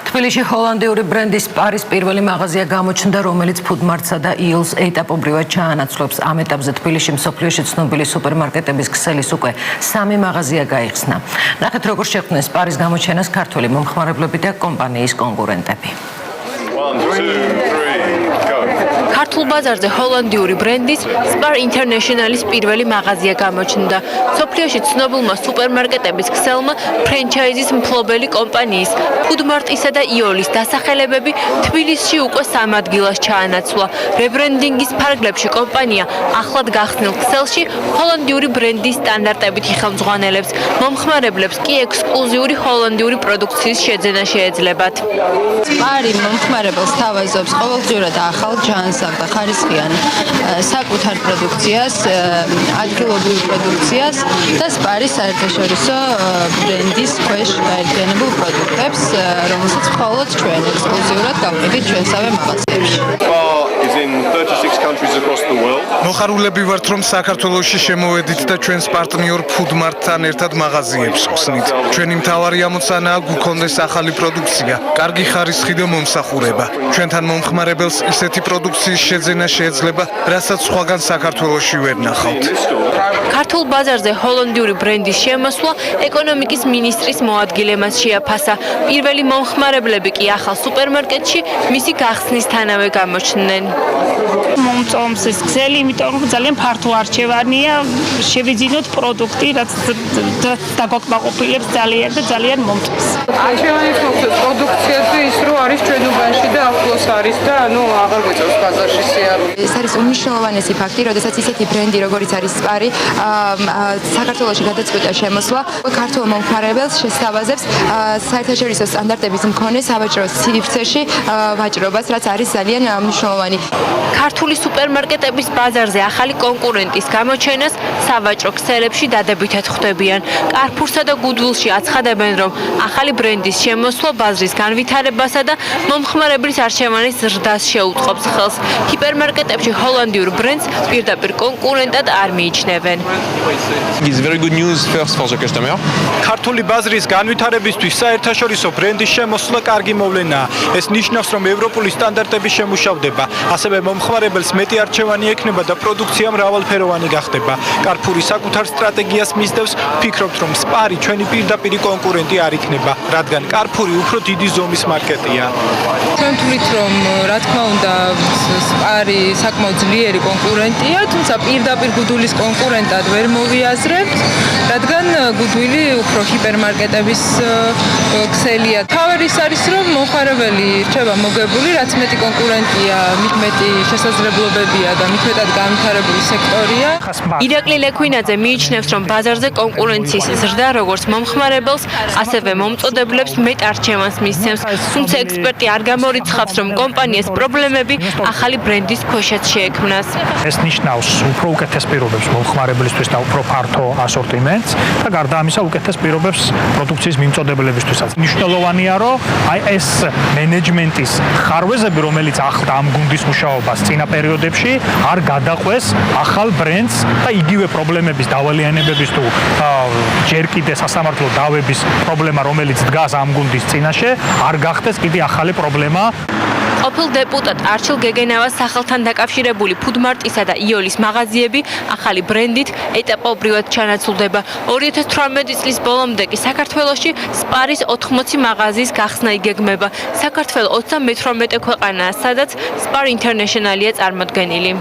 თბილისში ჰოლანდიური ბრენდის სპარის პირველი მაღაზია გამოჩნდა, რომელიც ფუდმარტსა და იოლს ეტაპობრივად ჩაანაცვლებს. ამ ეტაპზე თბილისში მსოფლიოში ცნობილი სუპერმარკეტების ქსელის უკვე 3 მაღაზია გაიხსნა. ნახეთ, როგორ შეხვდნენ სპარის გამოჩენას ქართველი მომხმარებლები და კომპანიის კონკურენტები. ქართულ ბაზარზე ჰოლანდიური ბრენდის Spar International-ის პირველი მაღაზია გამოჩნდა. მსოფლიოში ცნობილმა სუპერმარკეტების ქსელმა ფრენჩაიზის მფლობელი კომპანიის ფუდმარტისა და იოლის დასახელებები თბილისში უკვე 3 ადგილას ჩაანაცვლა. რებრენდინგის ფარგლებში კომპანია ახლად გახსნილ ქსელში ჰოლანდიური ბრენდის სტანდარტებით იხელმძღვანელებს. მომხმარებლებს კი ექსკლუზიური ჰოლანდიური პროდუქციის შეძენა შეეძლებათ. Spari მომხმარებელს თავაზობს ყოველდღიურად ახალ ჯანსაღ და ხარისხიან საკუთარ პროდუქციას, ადგილობრივ პროდუქციას და Spari საერთაშორისო ბრენდის ქვეშ გაერთიანებულ პროდუქტებს, რომელსაც მხოლოდ ჩვენ ექსკლუზიურად გავყიდით ჩვენსავე მაღაზიებში. მოხარულები ვართ, რომ საქართველოში შემოვედით და ჩვენს პარტნიორ ფუდმარტთან ერთად მაღაზიებს ვხსნით. ჩვენი მთავარი ამოცანაა გქონდეს ახალი პროდუქცია, კარგი ხარისხი და მომსახურება. ჩვენთან მომხმარებელს ისეთი პროდუქციის შეძენა შეეძლება, რასაც სხვაგან საქართველოში ვერ ნახავთ. ქართულ ბაზარზე ჰოლანდიური ბრენდის შემოსვლა ეკონომიკის მინისტრის მოადგილემაც შეაფასა. პირველი მომხმარებლები კი ახალ სუპერმარკეტში მისი გახსნისთანავე გამოჩნდნენ. მომწონს ეს ქსელი, იმიტომ რომ ძალიან ფართო არჩევანია, შევიძინოთ პროდუქტი, რაც დაგაკმაყოფილებს ძალიან და ძალიან მომწონს. არჩევანის მოხდა პროდუქციაზე ის რო არის ჩვენ უბანში და ახლოს არის და აღარ გვეწევს ბაზარში სიარული. ეს არის უმნიშვნელოვანესი ფაქტი, როდესაც ისეთი ბრენდი როგორიც არის Spari საქართველოში გადაწყვიტა შემოსვლა, ქართულ მომხმარებელს შესთავაზებს საერთაშორისო სტანდარტების მქონე სავაჭრო სივრცეში ვაჭრობას, რაც არის ძალიან მნიშვნელოვანი. ქართული სუპერმარკეტების ბაზარზე ახალი კონკურენტის გამოჩენას სავაჭრო ქსელებში დადებითად ხვდებიან. Carrefour-სა და Goodwill-ში აცხადებენ, რომ ახალი ბრენდის შემოსვლა ბაზრის განვითარებასა და მომხმარებლის არჩევანის ზრდას შეუწყობს ხელს. ჰიპერმარკეტებში ჰოლანდიურ ბრენდს პირდაპირ კონკურენტად არ მიიჩნევენ. It's very good news first for the customer. ქართული ბაზრის განვითარებისთვის საერთაშორისო ბრენდის შემოსვლა კარგი მოვლენაა. ეს ნიშნავს, რომ ევროპული სტანდარტები შემუშავდება. ასევე მომხმარებელს მეტი არჩევანი ექნება და პროდუქცია მრავალფეროვანი გახდება. Carrefour-ი საკუთარ სტრატეგიას მისდევს, ვფიქრობთ, რომ Spari ჩვენი პირდაპირი კონკურენტი არ იქნება, რადგან Carrefour-ი უფრო დიდი ზომის მარკეტია. ჩვენ თვლით, რომ რა თქმა უნდა Spari საკმაოდ ძლიერი კონკურენტია, თუმცა პირდაპირ Goodwill-ის კონკურენტად ვერ მოვიაზრებთ, რადგან Goodwill-ი უფრო ჰიპერმარკეტების ქსელია. თავი ის არის, რომ მომხმარებელი რჩება მოგებული, რაც მეტი კონკურენტია, მით მეტი შესაძლებლობებია და მით მეტად განვითარებული სექტორია. ირაკლი ლექვინაძე მიიჩნევს, რომ ბაზარზე კონკურენციის ზრდა როგორც მომხმარებელს, ასევე მომწოდებლებს მეტ არჩევანს მისცემს. თუმცა ექსპერტი არ გამორიცხავს, რომ კომპანიას პრობლემები ახალი ბრენდის ქვეშაც შეექმნას. ეს ნიშნავს უფრო უკეთეს პირობებს მომხმარებლისთვის და უფრო ფართო ასორტიმენტს და გარდა ამისა უკეთეს პირობებს პროდუქციის მიმწოდებლებისთვისაც. მნიშვნელოვანია, რომ ეს მენეჯმენტის ხარვეზები, რომელიც ახლდა ამ გუნდის მუშაობას წინა პერიოდებში, არ გადაყვეს ახალ ბრენდს და იგივე პრობლემების დავალიანებების თუ ჯერ კიდე სასამართლო დავების პრობლემა, რომელიც დგას ამ გუნდის წინაშე, არ გახდეს კიდე ახალი პრობლემა. ყოფილ დეპუტატ არჩილ გეგენავას სახელთან დაკავშირებული ფუდმარტისა და იოლის მაღაზიები ახალი ბრენდით ეტაპობრივად ჩანაცვლდება. 2018 წლის ბოლომდე კი საქართველოში Spari-ის 80 მაღაზიის გახსნა იგეგმება. საქართველო 38 ქვეყანაა, სადაც Spar International-ია წარმოდგენილი.